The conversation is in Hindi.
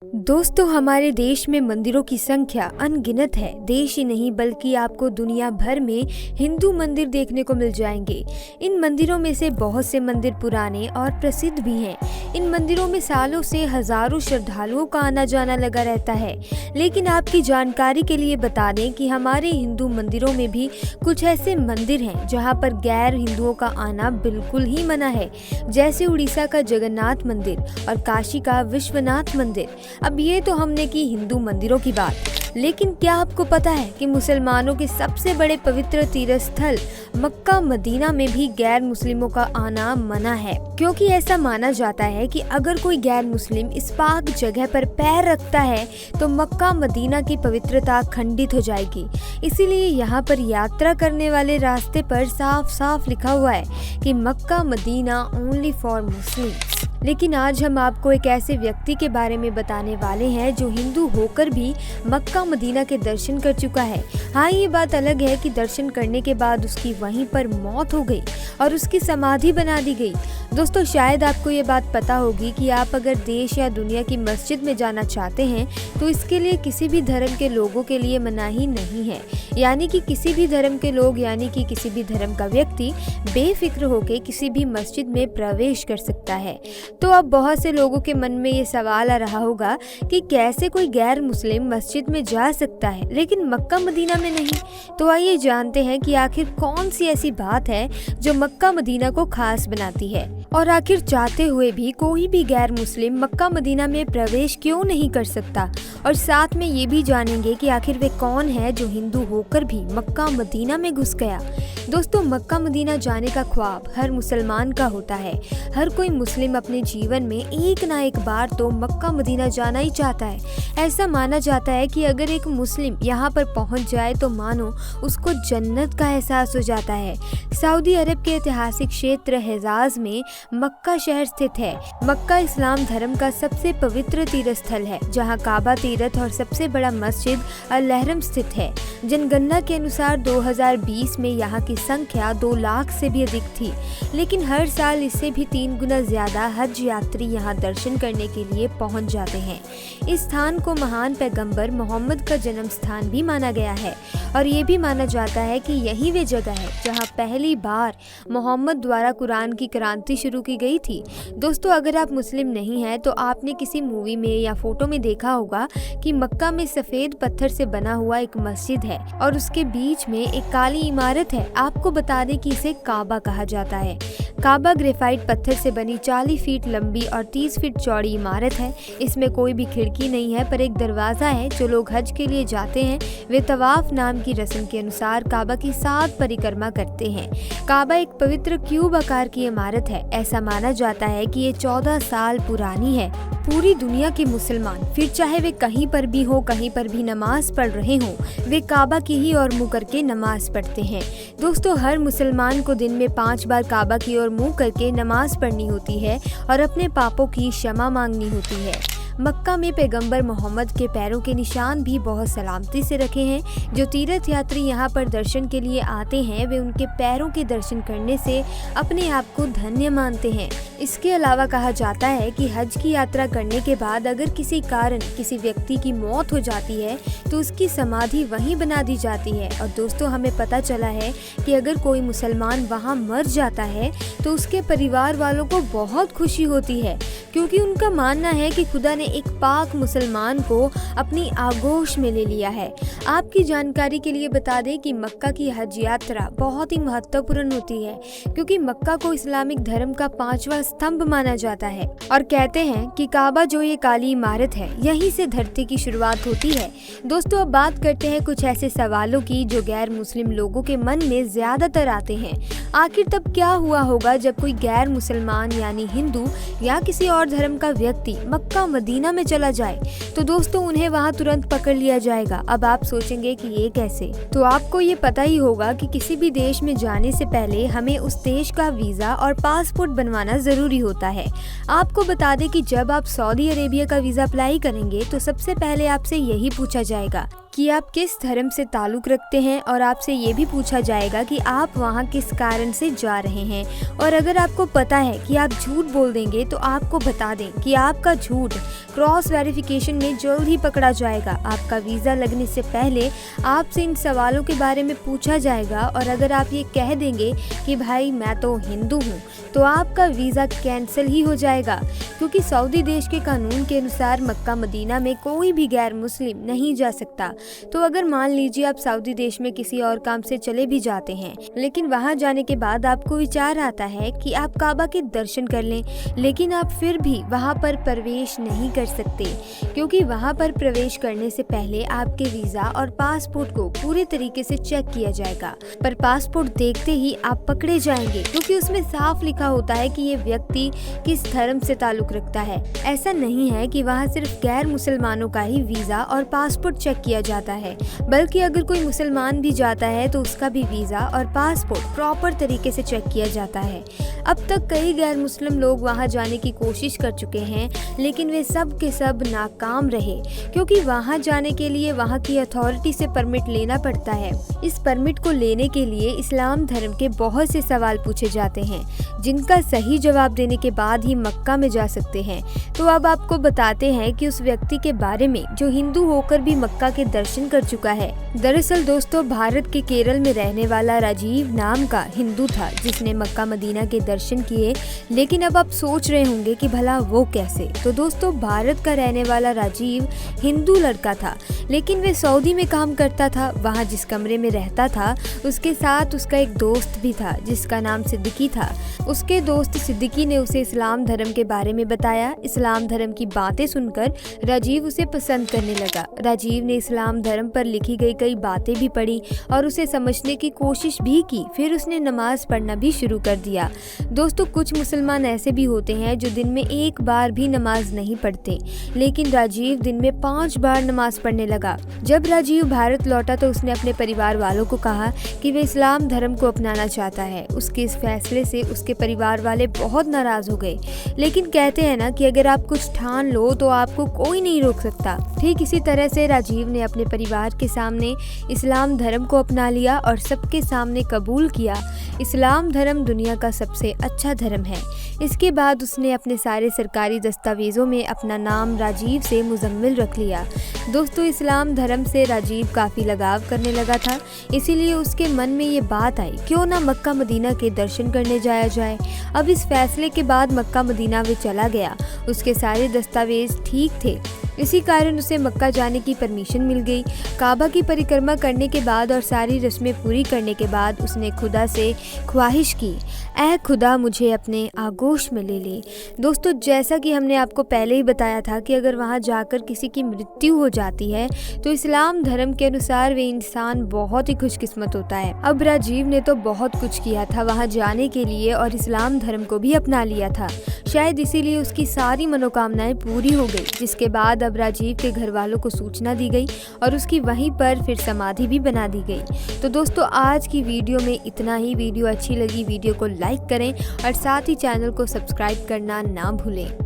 दोस्तों, हमारे देश में मंदिरों की संख्या अनगिनत है। देश ही नहीं बल्कि आपको दुनिया भर में हिंदू मंदिर देखने को मिल जाएंगे। इन मंदिरों में से बहुत से मंदिर पुराने और प्रसिद्ध भी हैं। इन मंदिरों में सालों से हजारों श्रद्धालुओं का आना जाना लगा रहता है। लेकिन आपकी जानकारी के लिए बता दें कि हमारे हिंदू मंदिरों में भी कुछ ऐसे मंदिर हैं जहां पर गैर हिंदुओं का आना बिल्कुल ही मना है, जैसे उड़ीसा का जगन्नाथ मंदिर और काशी का विश्वनाथ मंदिर। अब ये तो हमने की हिंदू मंदिरों की बात, लेकिन क्या आपको पता है कि मुसलमानों के सबसे बड़े पवित्र तीर्थ स्थल मक्का मदीना में भी गैर मुस्लिमों का आना मना है, क्योंकि ऐसा माना जाता है कि अगर कोई गैर मुस्लिम इस पाक जगह पर पैर रखता है तो मक्का मदीना की पवित्रता खंडित हो जाएगी। इसीलिए यहाँ पर यात्रा करने वाले रास्ते पर साफ साफ लिखा हुआ है कि Mecca Medina only for Muslims. लेकिन आज हम आपको एक ऐसे व्यक्ति के बारे में बताने वाले हैं जो हिंदू होकर भी मक्का मदीना के दर्शन कर चुका है। हाँ, ये बात अलग है कि दर्शन करने के बाद उसकी वहीं पर मौत हो गई और उसकी समाधि बना दी गई। दोस्तों, शायद आपको ये बात पता होगी कि आप अगर देश या दुनिया की मस्जिद में जाना चाहते हैं तो इसके लिए किसी भी धर्म के लोगों के लिए मनाही नहीं है। यानी कि किसी भी धर्म के लोग यानी कि किसी भी धर्म का व्यक्ति बेफिक्र होकर किसी भी मस्जिद में प्रवेश कर सकता है। तो अब बहुत से लोगों के मन में ये सवाल आ रहा होगा कि कैसे कोई गैर मुस्लिम मस्जिद में जा सकता है लेकिन मक्का मदीना में नहीं। तो आइए जानते हैं कि आखिर कौन सी ऐसी बात है जो मक्का मदीना को खास बनाती है, और आखिर चाहते हुए भी कोई भी गैर मुस्लिम मक्का मदीना में प्रवेश क्यों नहीं कर सकता। और साथ में ये भी जानेंगे कि आखिर वे कौन है जो हिंदू होकर भी मक्का मदीना में घुस गया। दोस्तों, मक्का मदीना जाने का ख्वाब हर मुसलमान का होता है। हर कोई मुस्लिम अपने जीवन में एक ना एक बार तो मक्का मदीना जाना ही चाहता है। ऐसा माना जाता है कि अगर एक मुस्लिम यहाँ पर पहुँच जाए तो मानो उसको जन्नत का एहसास हो जाता है। सऊदी अरब के ऐतिहासिक क्षेत्र हिजाज में मक्का शहर स्थित है। मक्का इस्लाम धर्म का सबसे पवित्र तीर्थ स्थल है, जहाँ काबा तीर्थ और सबसे बड़ा मस्जिद अल अहरम स्थित है। जनगणना के अनुसार 2020 में यहाँ की संख्या 2 लाख से भी अधिक थी, लेकिन हर साल इससे भी 3 गुना ज्यादा हज यात्री यहाँ दर्शन करने के लिए पहुँच जाते हैं। इस स्थान को महान पैगंबर मोहम्मद का जन्म स्थान भी माना गया है और ये भी माना जाता है कि यही वे जगह है जहाँ पहली बार मोहम्मद द्वारा कुरान की क्रांति शुरू की गई थी। दोस्तों, अगर आप मुस्लिम नहीं हैं तो आपने किसी मूवी में या फोटो में देखा होगा कि मक्का में सफेद पत्थर से बना हुआ एक मस्जिद है और उसके बीच में एक काली इमारत है। आपको बता दें कि इसे काबा कहा जाता है। काबा ग्रेफाइट पत्थर से बनी 40 फीट लंबी और 30 फीट चौड़ी इमारत है। इसमें कोई भी खिड़की नहीं है, पर एक दरवाजा है। जो लोग हज के लिए जाते हैं वे तवाफ नाम की रस्म के अनुसार काबा की 7 परिक्रमा करते हैं। काबा एक पवित्र क्यूब आकार की इमारत है। ऐसा माना जाता है कि ये 14 साल पुरानी है। पूरी दुनिया के मुसलमान, फिर चाहे वे कहीं पर भी हो, कहीं पर भी नमाज पढ़ रहे हों, वे काबा की ही ओर मुँह करके नमाज पढ़ते हैं। दोस्तों, हर मुसलमान को दिन में 5 बार काबा की ओर मुँह करके नमाज पढ़नी होती है और अपने पापों की क्षमा मांगनी होती है। मक्का में पैगंबर मोहम्मद के पैरों के निशान भी बहुत सलामती से रखे हैं। जो तीर्थ यात्री यहाँ पर दर्शन के लिए आते हैं वे उनके पैरों के दर्शन करने से अपने आप को धन्य मानते हैं। इसके अलावा कहा जाता है कि हज की यात्रा करने के बाद अगर किसी कारण किसी व्यक्ति की मौत हो जाती है तो उसकी समाधि वहीं बना दी जाती है। और दोस्तों, हमें पता चला है कि अगर कोई मुसलमान वहाँ मर जाता है तो उसके परिवार वालों को बहुत खुशी होती है, क्योंकि उनका मानना है कि खुदा ने एक पाक मुसलमान को अपनी आगोश में ले लिया है। आपकी जानकारी के लिए बता दें कि मक्का की हज यात्रा बहुत ही महत्वपूर्ण होती है, क्योंकि मक्का को इस्लामिक धर्म का 5वां स्तंभ माना जाता है और कहते हैं कि काबा जो ये काली इमारत है यहीं से धरती की शुरुआत होती है। दोस्तों, अब बात करते हैं कुछ ऐसे सवालों की जो गैर मुस्लिम लोगों के मन में ज्यादातर आते हैं। आखिर तब क्या हुआ होगा जब कोई गैर मुसलमान यानी हिंदू या किसी और धर्म का व्यक्ति मक्का मदीना में चला जाए? तो दोस्तों, उन्हें वहां तुरंत पकड़ लिया जाएगा। अब आप सोचेंगे कि ये कैसे? तो आपको ये पता ही होगा कि किसी भी देश में जाने से पहले हमें उस देश का वीजा और पासपोर्ट बनवाना जरूरी होता है। आपको बता दें कि जब आप सऊदी अरेबिया का वीजा अप्लाई करेंगे तो सबसे पहले आपसे यही पूछा जाएगा कि आप किस धर्म से ताल्लुक़ रखते हैं और आपसे ये भी पूछा जाएगा कि आप वहाँ किस कारण से जा रहे हैं। और अगर आपको पता है कि आप झूठ बोल देंगे तो आपको बता दें कि आपका झूठ क्रॉस वेरिफिकेशन में जल्द ही पकड़ा जाएगा। आपका वीज़ा लगने से पहले आपसे इन सवालों के बारे में पूछा जाएगा और अगर आप ये कह देंगे कि भाई मैं तो हिंदू हूँ तो आपका वीज़ा कैंसिल ही हो जाएगा, क्योंकि सऊदी देश के कानून के अनुसार मक्का मदीना में कोई भी गैर मुस्लिम नहीं जा सकता। तो अगर मान लीजिए आप सऊदी देश में किसी और काम से चले भी जाते हैं, लेकिन वहाँ जाने के बाद आपको विचार आता है कि आप काबा के दर्शन कर लें, लेकिन आप फिर भी वहाँ पर प्रवेश नहीं कर सकते, क्योंकि वहाँ पर प्रवेश करने से पहले आपके वीज़ा और पासपोर्ट को पूरे तरीके से चेक किया जाएगा। पर पासपोर्ट देखते ही आप पकड़े जाएंगे, क्योंकि उसमें साफ लिखा होता है कि ये व्यक्ति किस धर्म से ताल्लुक़ रखता है। ऐसा नहीं है कि वहाँ सिर्फ गैर मुसलमानों का ही वीज़ा और पासपोर्ट चेक किया जाता है, बल्कि अगर कोई मुसलमान भी जाता है तो उसका भी वीज़ा और पासपोर्ट प्रॉपर तरीके से चेक किया जाता है। अब तक कई गैर मुस्लिम लोग वहाँ जाने की कोशिश कर चुके हैं, लेकिन वे सब के सब नाकाम रहे, क्योंकि वहाँ जाने के लिए वहाँ की अथॉरिटी से परमिट लेना पड़ता है। इस परमिट को लेने के लिए इस्लाम धर्म के बहुत से सवाल पूछे जाते हैं, जिनका सही जवाब देने के बाद ही मक्का में जा सकते हैं। तो अब आपको बताते हैं कि उस व्यक्ति के बारे में जो हिंदू होकर भी मक्का के दर्शन कर चुका है। दरअसल दोस्तों, भारत के केरल में रहने वाला राजीव नाम का हिंदू था जिसने मक्का मदीना के दर्शन किए। लेकिन अब आप सोच रहे होंगे कि भला वो कैसे। तो दोस्तों, भारत का रहने वाला राजीव हिंदू लड़का था, लेकिन वे सऊदी में काम करता था। वहाँ जिस कमरे में रहता था उसके साथ उसका एक दोस्त भी था जिसका नाम सिद्दीकी था। उसके दोस्त सिद्दीकी ने उसे इस्लाम धर्म के बारे में बताया। इस्लाम धर्म की बातें सुनकर राजीव उसे पसंद करने लगा। राजीव ने इस्लाम धर्म पर लिखी गई कई बातें भी पढ़ी और उसे समझने की कोशिश भी की। फिर उसने नमाज पढ़ना भी शुरू कर दिया। दोस्तों, कुछ मुसलमान ऐसे भी होते हैं जो दिन में एक बार भी नमाज नहीं पढ़ते, लेकिन राजीव दिन में 5 बार नमाज पढ़ने लगा। जब राजीव भारत लौटा तो उसने अपने परिवार वालों को कहा कि वे इस्लाम धर्म को अपनाना चाहता है। उसके इस फैसले से उसके परिवार वाले बहुत नाराज हो गए, लेकिन कहते हैं ना कि अगर आप कुछ ठान लो तो आपको कोई नहीं रोक सकता। ठीक इसी तरह से राजीव ने अपने परिवार के सामने इस्लाम धर्म को अपना लिया और सबके सामने कबूल किया। इस्लाम धर्म दुनिया का सबसे अच्छा धर्म है। इसके बाद उसने अपने सारे सरकारी दस्तावेजों में अपना नाम राजीव से मुजम्मिल रख लिया। दोस्तों, इस्लाम धर्म से राजीव काफ़ी लगाव करने लगा था, इसीलिए उसके मन में ये बात आई क्यों ना मक्का मदीना के दर्शन करने जाया जाए। अब इस फैसले के बाद मक्का मदीना वे चला गया। उसके सारे दस्तावेज ठीक थे, इसी कारण उसे मक्का जाने की परमिशन मिल गई। काबा की परिक्रमा करने के बाद और सारी रस्में पूरी करने के बाद उसने खुदा से ख्वाहिश की, ऐ खुदा मुझे अपने आगोश में ले ले। दोस्तों, जैसा कि हमने आपको पहले ही बताया था कि अगर वहाँ जाकर किसी की मृत्यु हो जाती है तो इस्लाम धर्म के अनुसार वे इंसान बहुत ही खुशकिस्मत होता है। अब राजीव ने तो बहुत कुछ किया था वहाँ जाने के लिए और इस्लाम धर्म को भी अपना लिया था। शायद इसीलिए उसकी सारी मनोकामनाएं पूरी हो गई, जिसके बाद अब राजीव के घर वालों को सूचना दी गई और उसकी वहीं पर फिर समाधि भी बना दी गई। तो दोस्तों, आज की वीडियो में इतना ही। वीडियो अच्छी लगी वीडियो को लाइक करें और साथ ही चैनल को सब्सक्राइब करना ना भूलें।